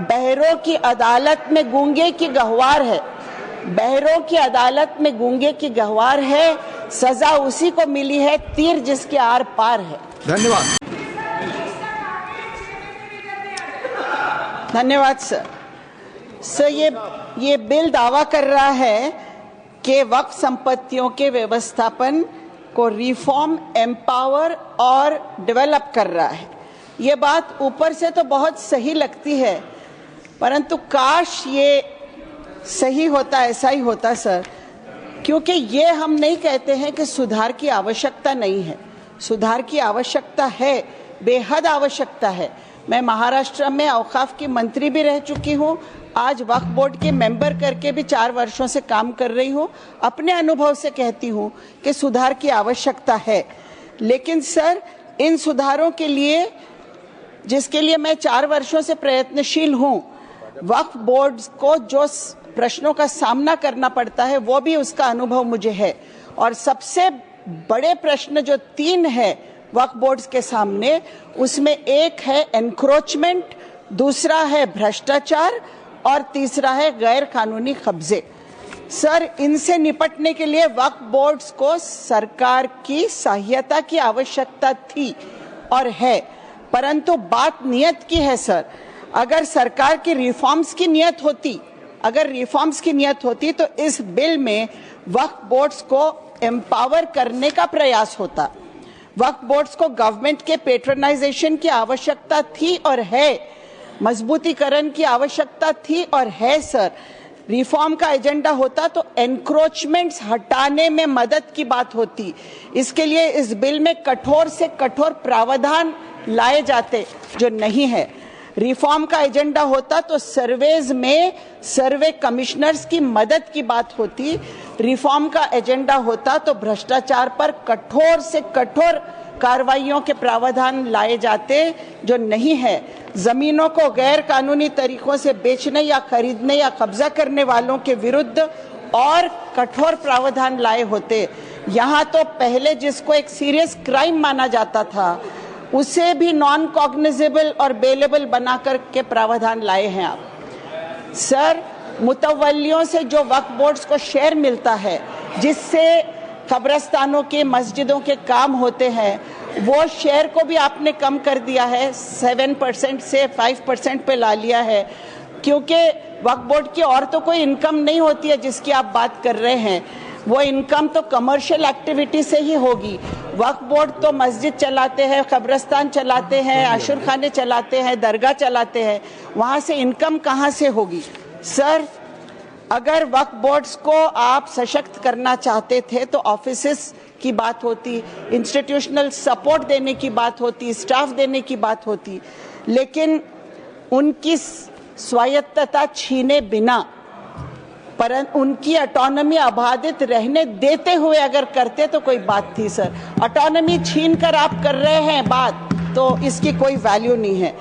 बहरों की अदालत में गूंगे की गहवार है, बहरों की अदालत में गूंगे की गहवार है, सजा उसी को मिली है तीर जिसके आर पार है। धन्यवाद। धन्यवाद सर। ये बिल दावा कर रहा है कि वक्फ संपत्तियों के व्यवस्थापन को रिफॉर्म, एम्पावर और डेवलप कर रहा है। ये बात ऊपर से तो बहुत सही लगती है, परंतु काश ये सही होता, ऐसा ही होता सर, क्योंकि ये हम नहीं कहते हैं कि सुधार की आवश्यकता नहीं है। सुधार की आवश्यकता है, बेहद आवश्यकता है। मैं महाराष्ट्र में औकाफ की मंत्री भी रह चुकी हूँ, आज वक्फ बोर्ड के मेंबर करके भी 4 वर्षों से काम कर रही हूँ। अपने अनुभव से कहती हूँ कि सुधार की आवश्यकता है, लेकिन सर इन सुधारों के लिए, जिसके लिए मैं 4 वर्षों से प्रयत्नशील हूँ, वक्फ बोर्ड को जो प्रश्नों का सामना करना पड़ता है वो भी उसका अनुभव मुझे है। और सबसे बड़े प्रश्न जो 3 है वक्फ बोर्ड्स के सामने, उसमें एक है एनक्रोचमेंट, दूसरा है भ्रष्टाचार और तीसरा है गैर कानूनी कब्जे। सर इनसे निपटने के लिए वक्फ बोर्ड्स को सरकार की सहायता की आवश्यकता थी और है, परंतु बात नियत की है सर। अगर सरकार की रिफॉर्म्स की नियत होती, तो इस बिल में वक्फ बोर्ड्स को एम्पावर करने का प्रयास होता। वक्फ बोर्ड्स को गवर्नमेंट के पेट्रोनाइजेशन की आवश्यकता थी और है, मजबूतीकरण की आवश्यकता थी और है सर। रिफॉर्म का एजेंडा होता तो एनक्रोचमेंट्स हटाने में मदद की बात होती। इसके लिए इस बिल में कठोर से कठोर प्रावधान लाए जाते, जो नहीं है। रिफॉर्म का एजेंडा होता तो सर्वेज में सर्वे कमिश्नर्स की मदद की बात होती। रिफॉर्म का एजेंडा होता तो भ्रष्टाचार पर कठोर से कठोर कार्रवाइयों के प्रावधान लाए जाते, जो नहीं है। जमीनों को गैर कानूनी तरीकों से बेचने या खरीदने या कब्जा करने वालों के विरुद्ध और कठोर प्रावधान लाए होते। यहाँ तो पहले जिसको एक सीरियस क्राइम माना जाता था, उसे भी नॉन कॉग्निजेबल और बेलेबल बनाकर के प्रावधान लाए हैं आप। सर मुतवल्लियों से जो वक्फ बोर्ड्स को शेयर मिलता है, जिससे कब्रस्तानों के, मस्जिदों के काम होते हैं, वो शेयर को भी आपने कम कर दिया है, 7% से 5% पे ला लिया है, क्योंकि वक्फ बोर्ड की और तो कोई इनकम नहीं होती है जिसकी आप बात कर रहे हैं। वो इनकम तो कमर्शियल एक्टिविटी से ही होगी। वक्फ बोर्ड तो मस्जिद चलाते हैं, कब्रस्तान चलाते हैं, आशुर खाने चलाते हैं, दरगाह चलाते हैं, वहाँ से इनकम कहाँ से होगी? सर अगर वक्फ बोर्ड्स को आप सशक्त करना चाहते थे तो ऑफिसेस की बात होती, इंस्टीट्यूशनल सपोर्ट देने की बात होती, स्टाफ देने की बात होती, लेकिन उनकी स्वायत्तता छीने बिना, परंतु उनकी ऑटोनॉमी अबाधित रहने देते हुए अगर करते तो कोई बात थी सर। ऑटोनॉमी छीन कर आप कर रहे हैं बात, तो इसकी कोई वैल्यू नहीं है।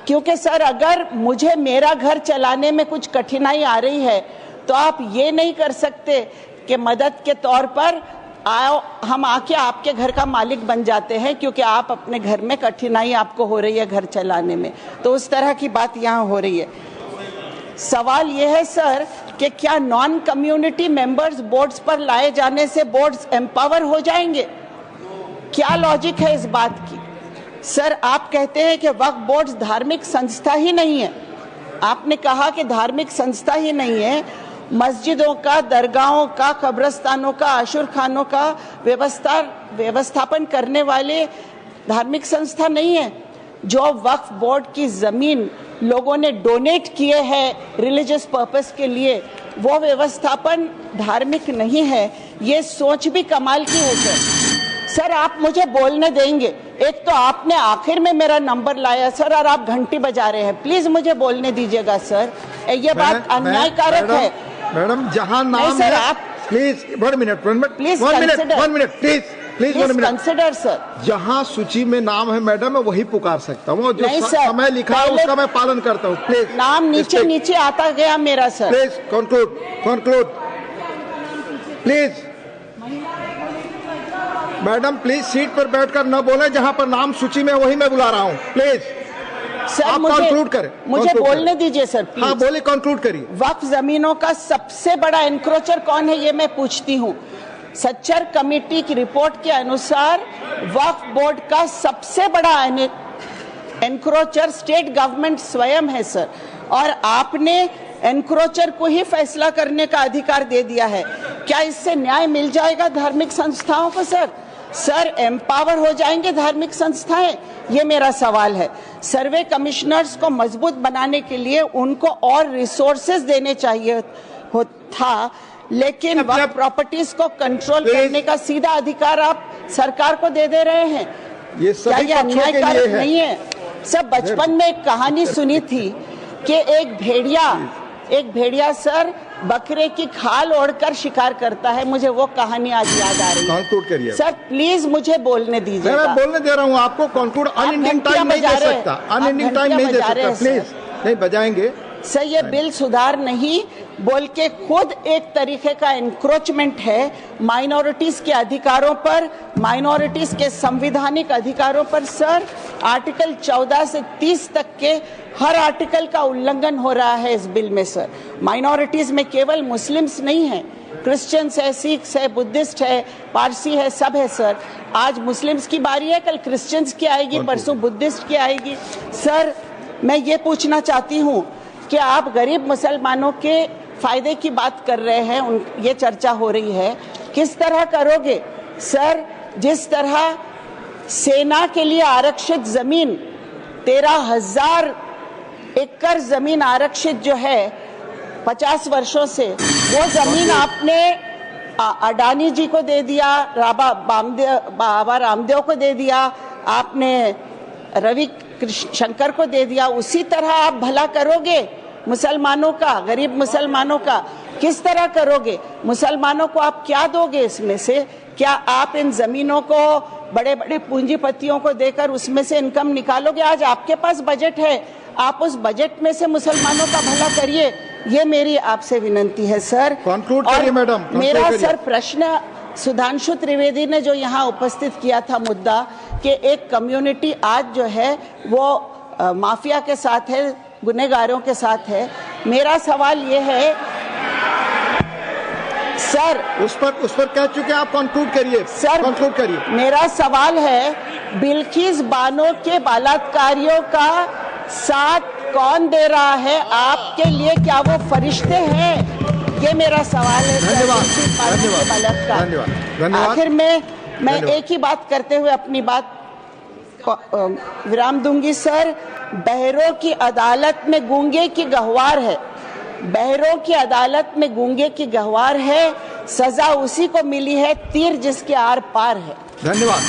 क्योंकि सर अगर मुझे मेरा घर चलाने में कुछ कठिनाई आ रही है, तो आप ये नहीं कर सकते कि मदद के तौर पर आओ हम आके आपके घर का मालिक बन जाते हैं, क्योंकि आप अपने घर में कठिनाई आपको हो रही है घर चलाने में। तो उस तरह की बात यहाँ हो रही है। सवाल यह है सर कि क्या नॉन कम्युनिटी मेंबर्स बोर्ड्स पर लाए जाने से बोर्ड्स एम्पावर हो जाएंगे? क्या लॉजिक है इस बात की? सर आप कहते हैं कि वक्फ बोर्ड्स धार्मिक संस्था ही नहीं है। आपने कहा कि धार्मिक संस्था ही नहीं है। मस्जिदों का, दरगाहों का, कब्रस्तानों का, आशुर खानों का व्यवस्थापन करने वाले धार्मिक संस्था नहीं है। जो वक्फ बोर्ड की जमीन लोगों ने डोनेट किए हैं रिलीजियस पर्पस के लिए, वो व्यवस्थापन धार्मिक नहीं है। ये सोच भी कमाल की है सर। आप मुझे बोलने देंगे? एक तो आपने आखिर में मेरा नंबर लाया सर, और आप घंटी बजा रहे हैं। प्लीज मुझे बोलने दीजिएगा सर, ये बात अन्यायकारक है। मैडम जहां नाम सर है, आप please 1 minute please consider sir. जहां सूची में नाम है मैडम, मैं वही पुकार सकता हूँ। जो समय लिखा है उसका मैं पालन करता हूँ। प्लीज नाम नीचे आता गया मेरा sir. Please conclude please. Madam please seat पर बैठकर न बोले, जहां पर नाम सूची में वही मैं बुला रहा हूँ। प्लीज सर, आप कंक्लूड करें, मुझे बोलने दीजिए सर, प्लीज। हाँ, बोले, कंक्लूड करिए। वक्फ जमीनों का सबसे बड़ा एनक्रोचर कौन है, ये मैं पूछती हूँ। सच्चर कमेटी की रिपोर्ट के अनुसार वक्फ बोर्ड का सबसे बड़ा एनक्रोचर स्टेट गवर्नमेंट स्वयं है सर, और आपने एनक्रोचर को ही फैसला करने का अधिकार दे दिया है। क्या इससे न्याय मिल जाएगा धार्मिक संस्थाओं को सर? सर, एम्पावर हो जाएंगे धार्मिक संस्थाएं? ये मेरा सवाल है। सर्वे कमिश्नर्स को मजबूत बनाने के लिए उनको और रिसोर्सेज देने चाहिए था, लेकिन वक्फ प्रॉपर्टीज को कंट्रोल करने का सीधा अधिकार आप सरकार को दे रहे हैं। ये क्या ये अन्यायकारक नहीं है? सब बचपन में एक कहानी सुनी थी कि एक भेड़िया सर बकरे की खाल ओढ़कर शिकार करता है। मुझे वो कहानी आज याद आ रही है। कंक्लूड करिए सर, प्लीज मुझे बोलने दीजिए। मैं बोलने दे रहा हूँ आपको। कंक्लूड अनएंडिंग टाइम नहीं दे सकता, अनएंडिंग टाइम नहीं दे सकता, प्लीज। नहीं बजाएंगे सर, ये बिल सुधार नहीं बोल के खुद एक तरीके का एनक्रोचमेंट है माइनॉरिटीज के अधिकारों पर, माइनॉरिटीज के संवैधानिक अधिकारों पर। सर, आर्टिकल 14 से 30 तक के हर आर्टिकल का उल्लंघन हो रहा है इस बिल में सर। माइनॉरिटीज में केवल मुस्लिम्स नहीं है, क्रिश्चियंस है, सिख्स है, बुद्धिस्ट है, पारसी है, सब है सर। आज मुस्लिम्स की बारी है, कल क्रिश्चियंस की आएगी, परसों बुद्धिस्ट की आएगी। सर, मैं ये पूछना चाहती हूँ कि आप गरीब मुसलमानों के फायदे की बात कर रहे हैं, ये चर्चा हो रही है, किस तरह करोगे सर? जिस तरह सेना के लिए आरक्षित जमीन 13,000 एकड़ जमीन आरक्षित जो है 50 वर्षों से, वो जमीन आपने अडानी जी को दे दिया, बाबा रामदेव को दे दिया, आपने रवि शंकर को दे दिया। उसी तरह आप भला करोगे मुसलमानों का, गरीब मुसलमानों का? किस तरह करोगे? मुसलमानों को आप क्या दोगे इसमें से? क्या आप इन जमीनों को बड़े बड़े पूंजीपतियों को देकर उसमें से इनकम निकालोगे? आज आपके पास बजट है, आप उस बजट में से मुसलमानों का भला करिए। ये मेरी आपसे विनंती है सर। कंक्लूड करिए मैडम। मेरा सर प्रश्न सुधांशु त्रिवेदी ने जो यहाँ उपस्थित किया था मुद्दा कि एक कम्युनिटी आज जो है वो माफिया के साथ है, गुनहगारों के साथ है। मेरा सवाल ये है सर, उस पर कह चुके आप, कंक्लूड करिए सर, कंक्लूड करिए। मेरा सवाल है, बिल्किस बानो के बलात्कारियों का साथ कौन दे रहा है आपके लिए? क्या वो फरिश्ते हैं? ये मेरा सवाल है। धन्यवाद, धन्यवाद, धन्यवाद। आखिर में मैं एक ही बात करते हुए अपनी बात विराम दूंगी सर। बहरों की अदालत में गूंगे की गहवार है, बहरों की अदालत में गूंगे की गहवार है, सजा उसी को मिली है तीर जिसके आर पार है। धन्यवाद।